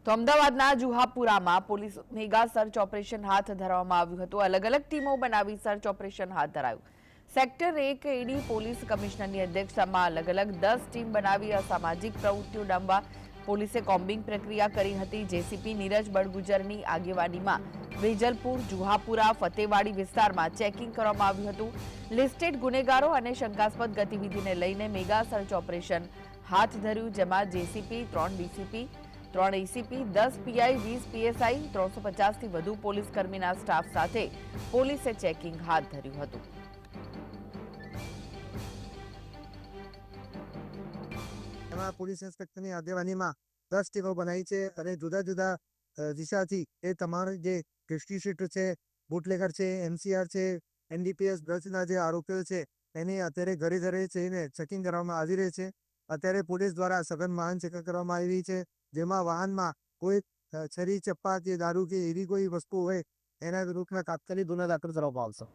તો અમદાવાદના જુહાપુરામાં police mega search operation હાથ ધરવામાં આવ્યું હતું। અલગ અલગ ટીમો બનાવી સર્ચ ઓપરેશન હાથ ધરાયું। સેક્ટર 1 એડી પોલીસ કમિશનરની અધ્યક્ષતામાં અલગ અલગ 10 ટીમ બનાવી અસામાજિક પ્રવૃત્તિઓ ડામવા પોલીસે કોમ્બિંગ પ્રક્રિયા કરી હતી। જેસીપી નીરજ બળગુજરની આગેવાનીમાં વેજલપુર, જુહાપુરા, ફતેવાડી વિસ્તારમાં ચેકિંગ કરવામાં આવ્યું હતું। લિસ્ટેડ ગુનેગારો અને શંકાસ્પદ ગતિવિધિને લઈને મેગા સર્ચ ઓપરેશન હાથ ધર્યું, જેમાં JCP, 3 DCP, 3 ACP, 10 PI, 20 PSI, 350 થી વધુ પોલીસ કર્મીના સ્ટાફ સાથે પોલીસે ચેકિંગ હાથ ધર્યું હતું। એમાં પોલીસ ઇન્સ્પેક્ટરની આગેવાનીમાં 10 ટીમો બનાવી છે અને જુદા જુદા દિશાથી એ તમામ જે ડિસ્ટ્રીબ્યુટર છે, બુટલેગર છે, એનસીઆર છે, એનડીપીએસ ડ્રગ્સના જે આરોપીઓ છે એની અત્યારે ઘરે ઘરે જઈને ચેકિંગ કરવામાં આવી રહી છે। અત્યારે પોલીસ દ્વારા સઘન વાહન ચેકિંગ કરવામાં આવી રહી છે, જેમાં વાહનમાં કોઈ છરી, ચપ્પા કે દારૂ કે એવી કોઈ વસ્તુ હોય એના વિરુદ્ધમાં તાત્કાલિક ગુનો દાખલ કરવામાં આવશે।